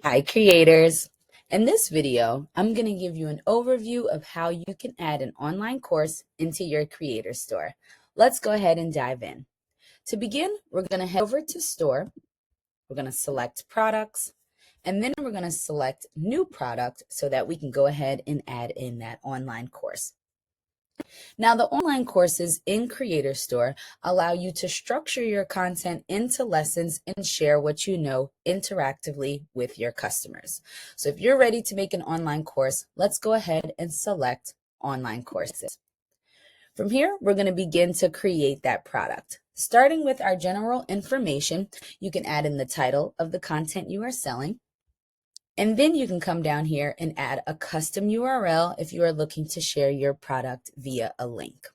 Hi creators! In this video, I'm going to give you an overview of how you can add an online course into your creator store. Let's go ahead and dive in. To begin, we're going to head over to store. We're going to select products, and then we're going to select new product so that we can go ahead and add in that online course. Now, the online courses in Creator Store allow you to structure your content into lessons and share what you know interactively with your customers. So if you're ready to make an online course, let's go ahead and select online courses. From here, we're going to begin to create that product. Starting with our general information, you can add in the title of the content you are selling. And then you can come down here and add a custom URL if you are looking to share your product via a link.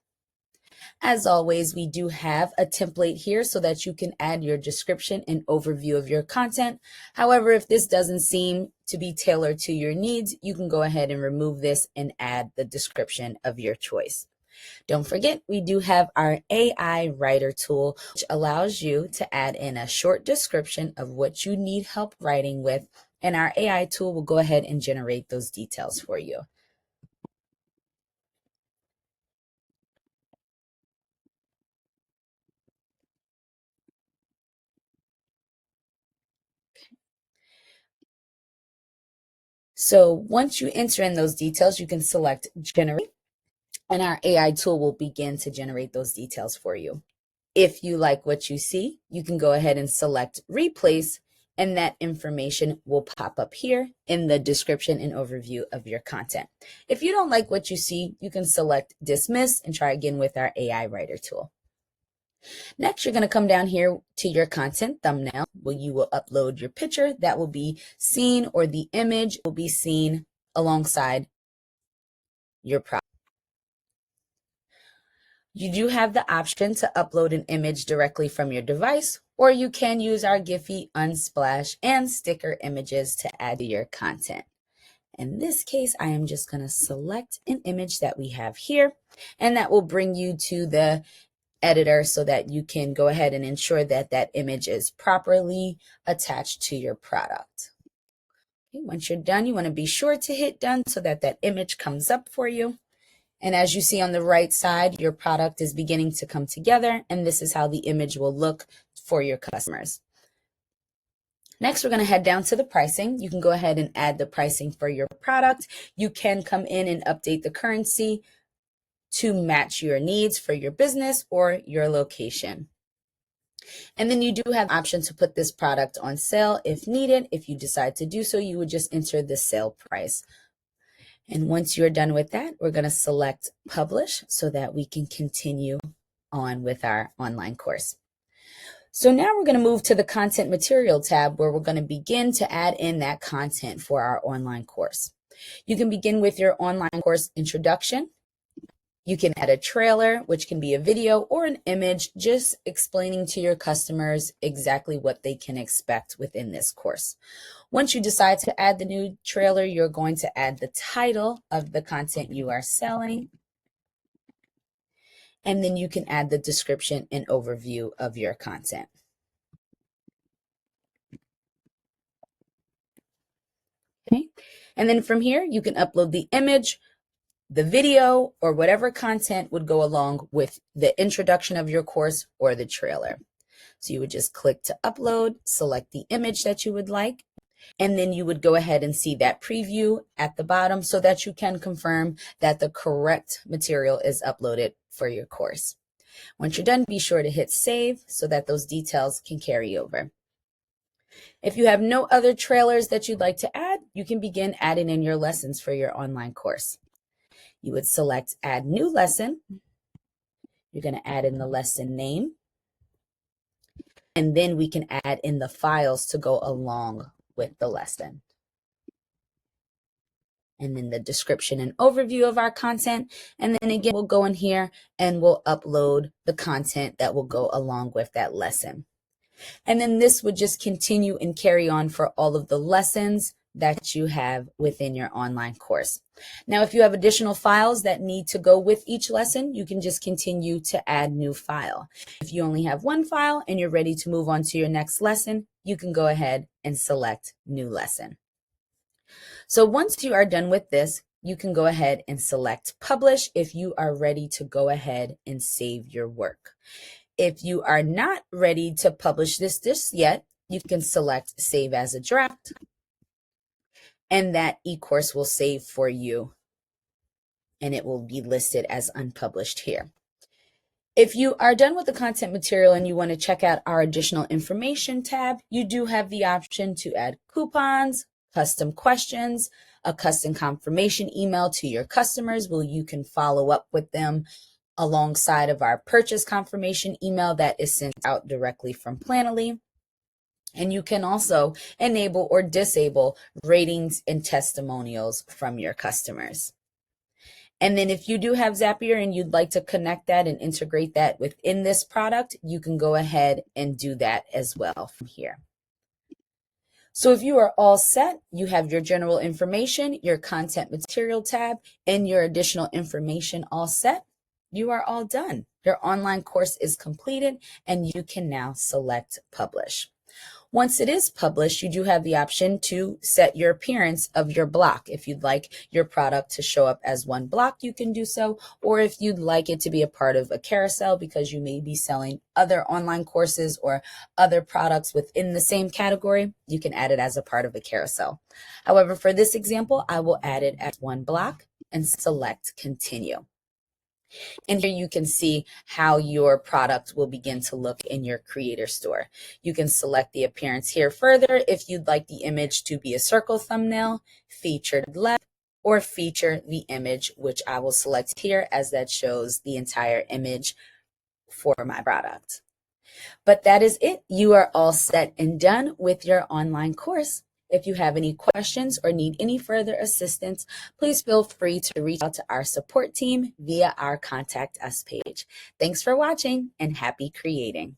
As always, we do have a template here so that you can add your description and overview of your content. However, if this doesn't seem to be tailored to your needs, you can go ahead and remove this and add the description of your choice. Don't forget, we do have our AI writer tool, which allows you to add in a short description of what you need help writing with, and our AI tool will go ahead and generate those details for you. So once you enter in those details, you can select generate, and our AI tool will begin to generate those details for you. If you like what you see, you can go ahead and select replace, and that information will pop up here in the description and overview of your content. If you don't like what you see, you can select dismiss and try again with our AI writer tool. Next, you're going to come down here to your content thumbnail where you will upload your picture that will be seen, or the image will be seen alongside your product. You do have the option to upload an image directly from your device, or you can use our Giphy, Unsplash, and sticker images to add to your content. In this case, I am just going to select an image that we have here, and that will bring you to the editor so that you can go ahead and ensure that that image is properly attached to your product. Okay, once you're done, you want to be sure to hit done so that that image comes up for you. And as you see on the right side, your product is beginning to come together, and this is how the image will look for your customers. Next, we're going to head down to the pricing. You can go ahead and add the pricing for your product. You can come in and update the currency to match your needs for your business or your location. And then you do have option to put this product on sale if needed. If you decide to do so, you would just enter the sale price. And once you're done with that, we're going to select publish so that we can continue on with our online course. So now we're going to move to the content material tab where we're going to begin to add in that content for our online course. You can begin with your online course introduction. You can add a trailer, which can be a video or an image, just explaining to your customers exactly what they can expect within this course. Once you decide to add the new trailer, you're going to add the title of the content you are selling, and then you can add the description and overview of your content. Okay, and then from here, you can upload the image, the video, or whatever content would go along with the introduction of your course or the trailer. So you would just click to upload, select the image that you would like, and then you would go ahead and see that preview at the bottom so that you can confirm that the correct material is uploaded for your course. Once you're done, be sure to hit save so that those details can carry over. If you have no other trailers that you'd like to add, you can begin adding in your lessons for your online course. You would select add new lesson. You're going to add in the lesson name, and then we can add in the files to go along with the lesson. And then the description and overview of our content. And then again, we'll go in here and we'll upload the content that will go along with that lesson. And then this would just continue and carry on for all of the lessons, that you have within your online course. Now, if you have additional files that need to go with each lesson, you can just continue to add new file. If you only have one file and you're ready to move on to your next lesson, you can go ahead and select new lesson. So once you are done with this, you can go ahead and select publish if you are ready to go ahead and save your work. If you are not ready to publish this just yet, you can select save as a draft, and that e-course will save for you and it will be listed as unpublished here. If you are done with the content material and you want to check out our additional information tab, you do have the option to add coupons, custom questions, a custom confirmation email to your customers where you can follow up with them alongside of our purchase confirmation email that is sent out directly from Planoly. And you can also enable or disable ratings and testimonials from your customers. And then if you do have Zapier and you'd like to connect that and integrate that within this product, you can go ahead and do that as well from here. So if you are all set, you have your general information, your content material tab, and your additional information all set, you are all done. Your online course is completed and you can now select publish. Once it is published, you do have the option to set your appearance of your block. If you'd like your product to show up as one block, you can do so. Or if you'd like it to be a part of a carousel because you may be selling other online courses or other products within the same category, you can add it as a part of a carousel. However, for this example, I will add it as one block and select continue. And here you can see how your product will begin to look in your creator store. You can select the appearance here further if you'd like the image to be a circle thumbnail, featured left, or feature the image, which I will select here as that shows the entire image for my product. But that is it. You are all set and done with your online course. If you have any questions or need any further assistance, please feel free to reach out to our support team via our Contact Us page. Thanks for watching and happy creating.